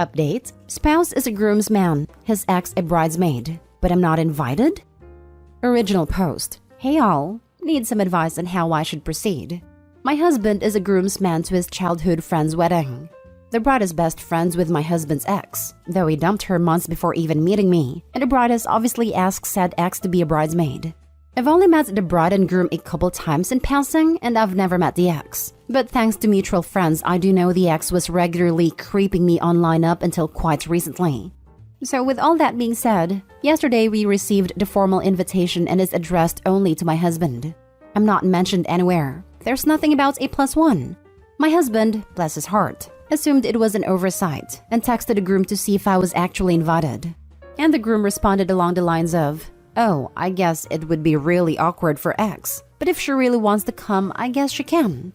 Update: spouse is a groomsman, his ex a bridesmaid, but I'm not invited? Original post: Hey all, need some advice on how I should proceed. My husband is a groomsman to his childhood friend's wedding. The bride is best friends with my husband's ex, though he dumped her months before even meeting me, and the bride has obviously asked said ex to be a bridesmaid. I've only met the bride and groom a couple times in passing, and I've never met the ex. But thanks to mutual friends, I do know the ex was regularly creeping me online up until quite recently. So with all that being said, yesterday we received the formal invitation and is addressed only to my husband. I'm not mentioned anywhere. There's nothing about A+1. My husband, bless his heart, assumed it was an oversight and texted the groom to see if I was actually invited. And the groom responded along the lines of, "Oh, I guess it would be really awkward for X, but if she really wants to come, I guess she can."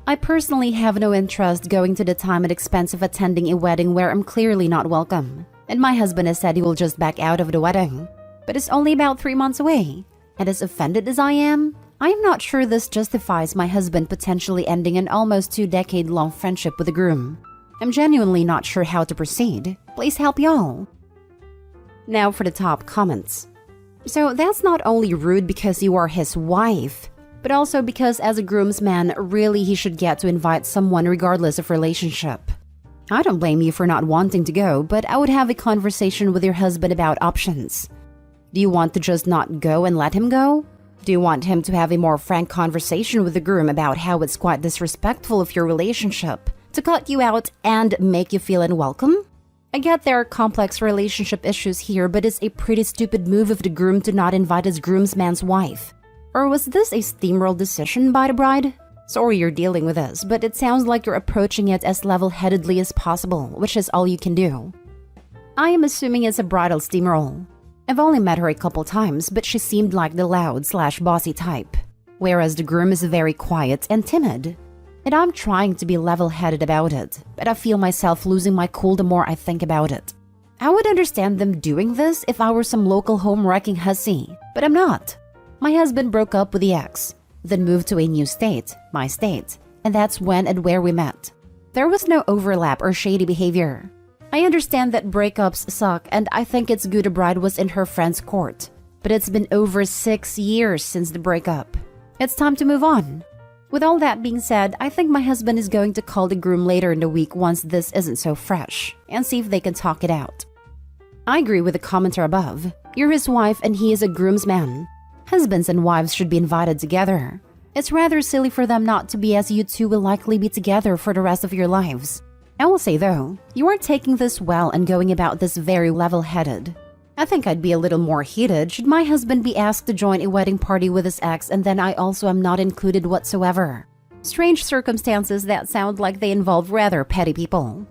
I personally have no interest going to the time and expense of attending a wedding where I'm clearly not welcome. And my husband has said he will just back out of the wedding. But it's only about 3 months away. And as offended as I am not sure this justifies my husband potentially ending an almost 2-decade-long friendship with the groom. I'm genuinely not sure how to proceed. Please help y'all. Now for the top comments. So that's not only rude because you are his wife, but also because as a groomsman, really he should get to invite someone regardless of relationship. I don't blame you for not wanting to go, but I would have a conversation with your husband about options. Do you want to just not go and let him go? Do you want him to have a more frank conversation with the groom about how it's quite disrespectful of your relationship to cut you out and make you feel unwelcome? I get there are complex relationship issues here, but it's a pretty stupid move of the groom to not invite his groomsman's wife. Or was this a steamroll decision by the bride? Sorry you're dealing with this, but it sounds like you're approaching it as level-headedly as possible, which is all you can do. I am assuming it's a bridal steamroll. I've only met her a couple times, but she seemed like the loud/bossy type, whereas the groom is very quiet and timid. And I'm trying to be level-headed about it, but I feel myself losing my cool the more I think about it. I would understand them doing this if I were some local home-wrecking hussy, but I'm not. My husband broke up with the ex, then moved to a new state, my state, and that's when and where we met. There was no overlap or shady behavior. I understand that breakups suck, and I think it's good the bride was in her friend's court, but it's been over 6 years since the breakup. It's time to move on. With all that being said, I think my husband is going to call the groom later in the week once this isn't so fresh, and see if they can talk it out. I agree with the commenter above. You're his wife and he is a groomsman. Husbands and wives should be invited together. It's rather silly for them not to be, as you two will likely be together for the rest of your lives. I will say though, you are taking this well and going about this very level-headed. I think I'd be a little more heated should my husband be asked to join a wedding party with his ex and then I also am not included whatsoever. Strange circumstances that sound like they involve rather petty people.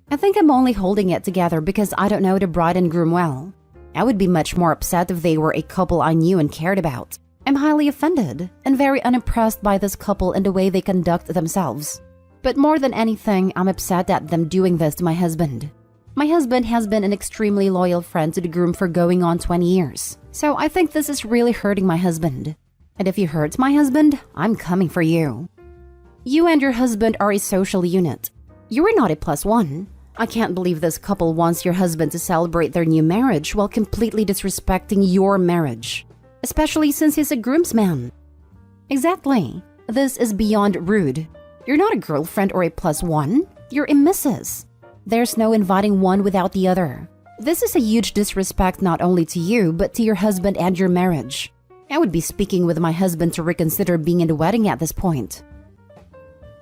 I think I'm only holding it together because I don't know the bride and groom well. I would be much more upset if they were a couple I knew and cared about. I'm highly offended and very unimpressed by this couple and the way they conduct themselves. But more than anything, I'm upset at them doing this to my husband. My husband has been an extremely loyal friend to the groom for going on 20 years. So I think this is really hurting my husband. And if you hurt my husband, I'm coming for you. You and your husband are a social unit. You are not a +1. I can't believe this couple wants your husband to celebrate their new marriage while completely disrespecting your marriage. Especially since he's a groomsman. Exactly. This is beyond rude. You're not a girlfriend or a +1. You're a missus. There's no inviting one without the other. This is a huge disrespect not only to you, but to your husband and your marriage. I would be speaking with my husband to reconsider being in the wedding at this point.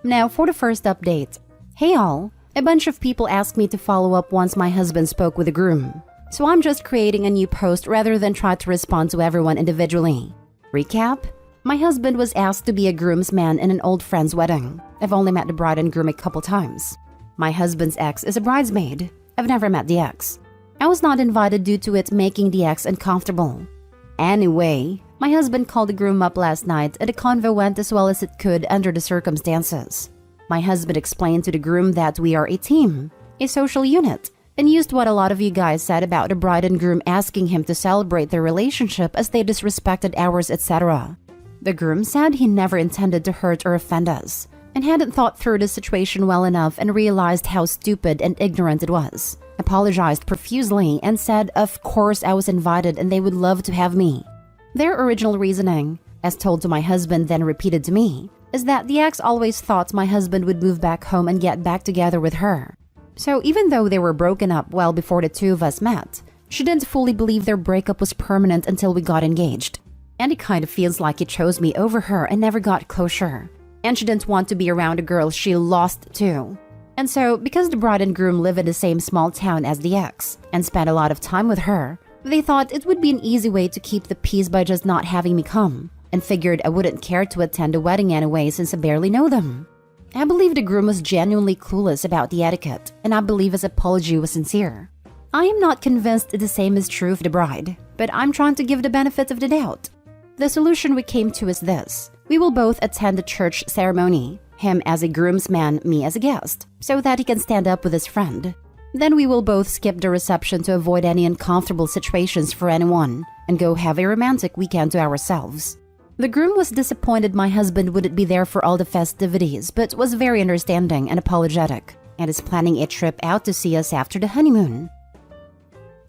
Now for the first update. Hey all, a bunch of people asked me to follow up once my husband spoke with the groom. So I'm just creating a new post rather than try to respond to everyone individually. Recap? My husband was asked to be a groomsman in an old friend's wedding. I've only met the bride and groom a couple times. My husband's ex is a bridesmaid. I've never met the ex. I was not invited due to it making the ex uncomfortable. Anyway, my husband called the groom up last night and the convo went as well as it could under the circumstances. My husband explained to the groom that we are a team, a social unit, and used what a lot of you guys said about the bride and groom asking him to celebrate their relationship as they disrespected ours, etc. The groom said he never intended to hurt or offend us, and hadn't thought through the situation well enough and realized how stupid and ignorant it was. Apologized profusely and said of course I was invited and they would love to have me. Their original reasoning, as told to my husband then repeated to me, is that the ex always thought my husband would move back home and get back together with her. So even though they were broken up well before the two of us met, she didn't fully believe their breakup was permanent until we got engaged. And it kind of feels like he chose me over her and never got closure. And she didn't want to be around a girl she lost to. And so, because the bride and groom live in the same small town as the ex and spent a lot of time with her, they thought it would be an easy way to keep the peace by just not having me come, and figured I wouldn't care to attend the wedding anyway since I barely know them. I believe the groom was genuinely clueless about the etiquette, and I believe his apology was sincere. I am not convinced the same is true of the bride, but I'm trying to give the benefit of the doubt. The solution we came to is this. We will both attend the church ceremony, him as a groomsman, me as a guest, so that he can stand up with his friend. Then we will both skip the reception to avoid any uncomfortable situations for anyone, and go have a romantic weekend to ourselves. The groom was disappointed my husband wouldn't be there for all the festivities, but was very understanding and apologetic, and is planning a trip out to see us after the honeymoon.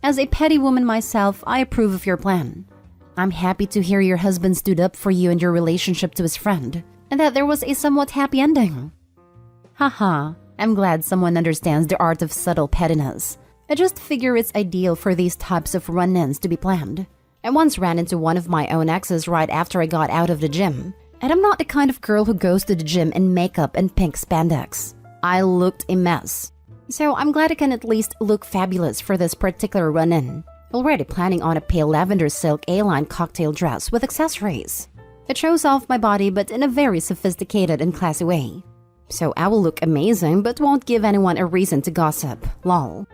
As a petty woman myself, I approve of your plan. I'm happy to hear your husband stood up for you and your relationship to his friend, and that there was a somewhat happy ending. Haha, I'm glad someone understands the art of subtle pettiness. I just figure it's ideal for these types of run-ins to be planned. I once ran into one of my own exes right after I got out of the gym, and I'm not the kind of girl who goes to the gym in makeup and pink spandex. I looked a mess. So I'm glad I can at least look fabulous for this particular run-in. Already planning on a pale lavender silk A-line cocktail dress with accessories. It shows off my body but in a very sophisticated and classy way. So I will look amazing but won't give anyone a reason to gossip, lol.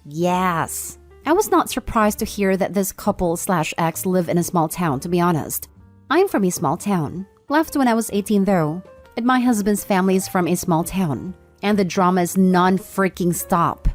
Yes! I was not surprised to hear that this couple/ex live in a small town, to be honest. I'm from a small town. Left when I was 18 though, and my husband's family is from a small town. And the drama is non-freaking stop.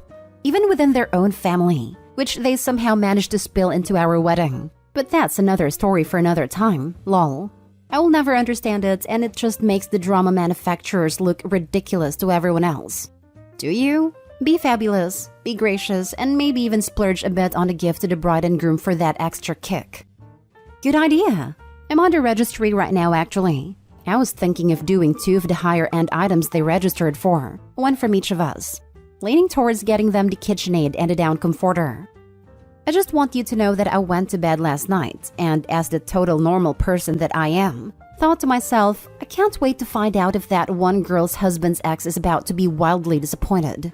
Even within their own family, which they somehow managed to spill into our wedding. But that's another story for another time, lol. I will never understand it, and it just makes the drama manufacturers look ridiculous to everyone else. Do you? Be fabulous, be gracious, and maybe even splurge a bit on a gift to the bride and groom for that extra kick. Good idea. I'm on the registry right now actually. I was thinking of doing 2 of the higher-end items they registered for, one from each of us. Leaning towards getting them the KitchenAid and a down comforter. I just want you to know that I went to bed last night, and as the total normal person that I am, thought to myself, I can't wait to find out if that one girl's husband's ex is about to be wildly disappointed.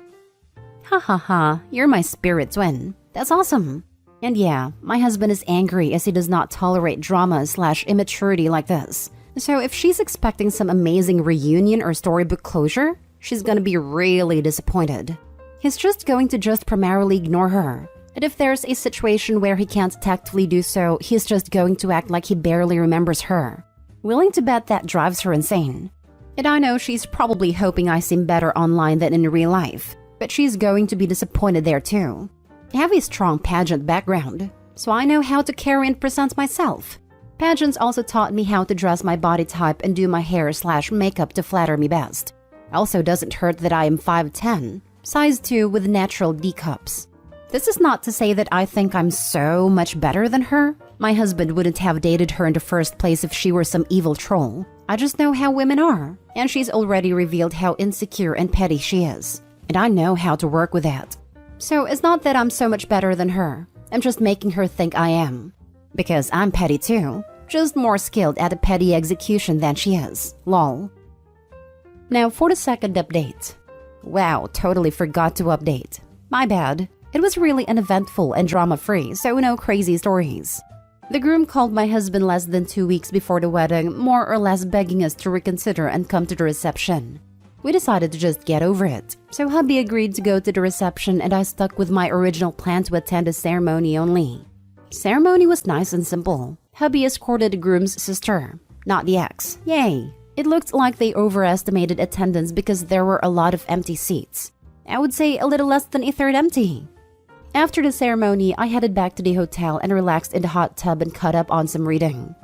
Ha ha ha, you're my spirit twin. That's awesome. And yeah, my husband is angry as he does not tolerate drama/immaturity like this. So if she's expecting some amazing reunion or storybook closure, she's gonna be really disappointed. He's just going to just primarily ignore her. And if there's a situation where he can't tactfully do so, he's just going to act like he barely remembers her. Willing to bet that drives her insane. And I know she's probably hoping I seem better online than in real life, but she's going to be disappointed there too. I have a strong pageant background, so I know how to carry and present myself. Pageants also taught me how to dress my body type and do my hair/makeup to flatter me best. Also doesn't hurt that I am 5'10", size 2 with natural D cups. This is not to say that I think I'm so much better than her. My husband wouldn't have dated her in the first place if she were some evil troll. I just know how women are, and she's already revealed how insecure and petty she is. And I know how to work with that. So it's not that I'm so much better than her. I'm just making her think I am. Because I'm petty too. Just more skilled at a petty execution than she is. Lol. Now for the second update. Wow, totally forgot to update. My bad. It was really uneventful and drama-free, so no crazy stories. The groom called my husband less than 2 weeks before the wedding, more or less begging us to reconsider and come to the reception. We decided to just get over it, so hubby agreed to go to the reception and I stuck with my original plan to attend the ceremony only. Ceremony was nice and simple. Hubby escorted the groom's sister, not the ex. Yay! It looked like they overestimated attendance because there were a lot of empty seats. I would say a little less than a third empty. After the ceremony, I headed back to the hotel and relaxed in the hot tub and caught up on some reading.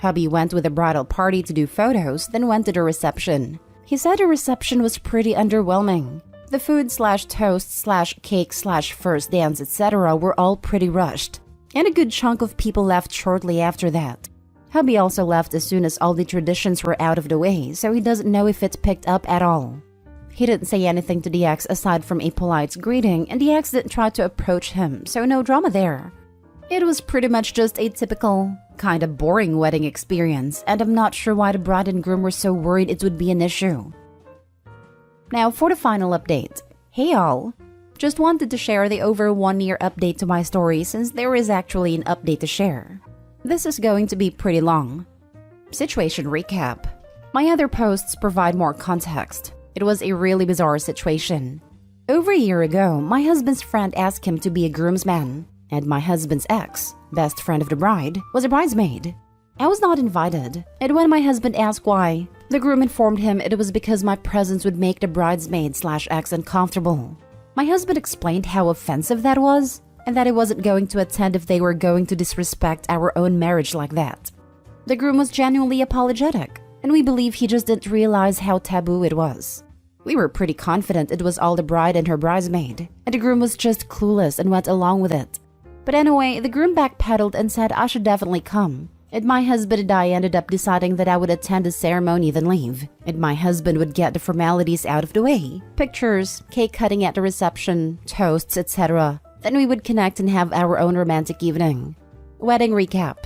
Hubby went with the bridal party to do photos, then went to the reception. He said the reception was pretty underwhelming. The food slash toast slash cake slash first dance etc. were all pretty rushed, and a good chunk of people left shortly after that. Hubby also left as soon as all the traditions were out of the way, so he doesn't know if it picked up at all. He didn't say anything to the ex aside from a polite greeting, and the ex didn't try to approach him, so no drama there. It was pretty much just a typical, kind of boring wedding experience, and I'm not sure why the bride and groom were so worried it would be an issue. Now for the final update. Hey y'all! Just wanted to share the over 1 year update to my story since there is actually an update to share. This is going to be pretty long. Situation recap. My other posts provide more context. It was a really bizarre situation. Over a year ago, my husband's friend asked him to be a groomsman, and my husband's ex, best friend of the bride, was a bridesmaid. I was not invited, and when my husband asked why, the groom informed him it was because my presence would make the bridesmaid slash ex uncomfortable. My husband explained how offensive that was, and that he wasn't going to attend if they were going to disrespect our own marriage like that. The groom was genuinely apologetic, and we believe he just didn't realize how taboo it was. We were pretty confident it was all the bride and her bridesmaid, and the groom was just clueless and went along with it. But anyway, the groom backpedaled and said I should definitely come, and my husband and I ended up deciding that I would attend the ceremony then leave, and my husband would get the formalities out of the way, pictures, cake cutting at the reception, toasts, etc. Then we would connect and have our own romantic evening. Wedding recap.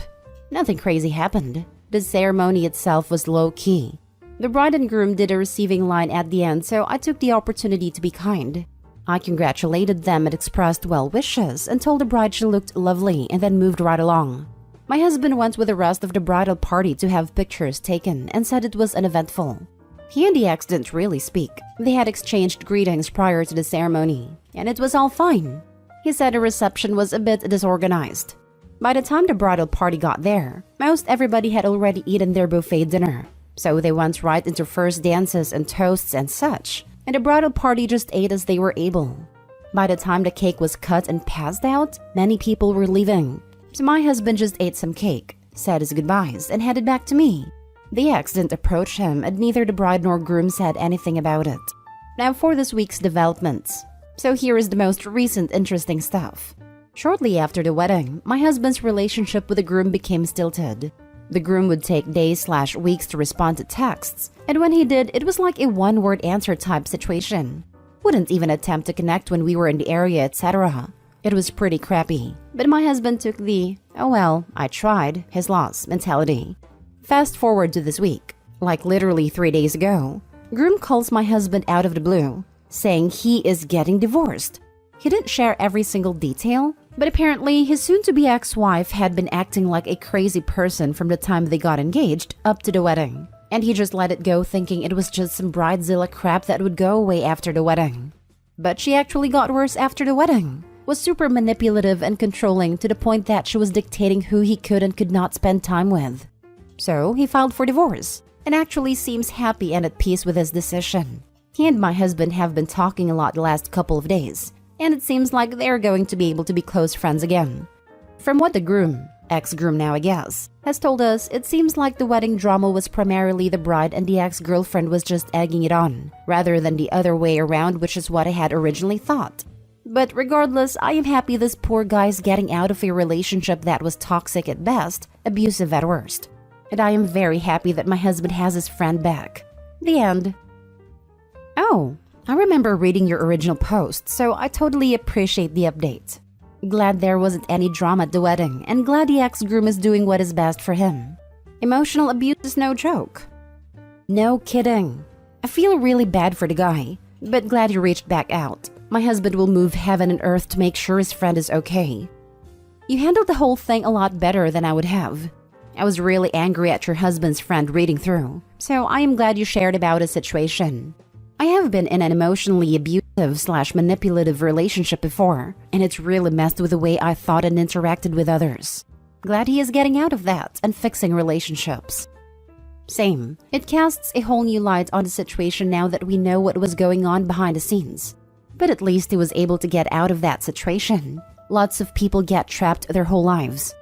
Nothing crazy happened. The ceremony itself was low-key. The bride and groom did a receiving line at the end, so I took the opportunity to be kind. I congratulated them and expressed well wishes and told the bride she looked lovely and then moved right along. My husband went with the rest of the bridal party to have pictures taken and said it was uneventful. He and the ex didn't really speak. They had exchanged greetings prior to the ceremony, and it was all fine. He said the reception was a bit disorganized. By the time the bridal party got there, most everybody had already eaten their buffet dinner, so they went right into first dances and toasts and such, and the bridal party just ate as they were able. By the time the cake was cut and passed out, many people were leaving, so my husband just ate some cake, said his goodbyes, and headed back to me. The ex didn't approach him, and neither the bride nor groom said anything about it. Now for this week's developments. So here is the most recent interesting stuff. Shortly after the wedding, my husband's relationship with the groom became stilted. The groom would take days/weeks to respond to texts, and when he did, it was like a one-word answer type situation. Wouldn't even attempt to connect when we were in the area, etc. It was pretty crappy, but my husband took the, oh well, I tried, his loss mentality. Fast forward to this week, like literally 3 days ago, groom calls my husband out of the blue, saying he is getting divorced. He didn't share every single detail, but apparently his soon-to-be ex-wife had been acting like a crazy person from the time they got engaged up to the wedding, and he just let it go thinking it was just some bridezilla crap that would go away after the wedding. But she actually got worse after the wedding, was super manipulative and controlling to the point that she was dictating who he could and could not spend time with. So he filed for divorce, and actually seems happy and at peace with his decision. He and my husband have been talking a lot the last couple of days, and it seems like they're going to be able to be close friends again. From what the groom, ex-groom now I guess, has told us, it seems like the wedding drama was primarily the bride and the ex-girlfriend was just egging it on, rather than the other way around, which is what I had originally thought. But regardless, I am happy this poor guy's getting out of a relationship that was toxic at best, abusive at worst. And I am very happy that my husband has his friend back. The end. Oh, I remember reading your original post, so I totally appreciate the update. Glad there wasn't any drama at the wedding, and glad the ex-groom is doing what is best for him. Emotional abuse is no joke. No kidding. I feel really bad for the guy, but glad you reached back out. My husband will move heaven and earth to make sure his friend is okay. You handled the whole thing a lot better than I would have. I was really angry at your husband's friend reading through, so I am glad you shared about his situation. I have been in an emotionally abusive/manipulative relationship before, and it's really messed with the way I thought and interacted with others. Glad he is getting out of that and fixing relationships. Same. It casts a whole new light on the situation now that we know what was going on behind the scenes. But at least he was able to get out of that situation. Lots of people get trapped their whole lives.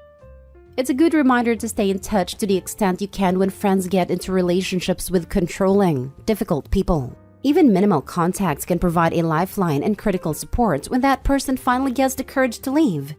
It's a good reminder to stay in touch to the extent you can when friends get into relationships with controlling, difficult people. Even minimal contacts can provide a lifeline and critical support when that person finally gets the courage to leave.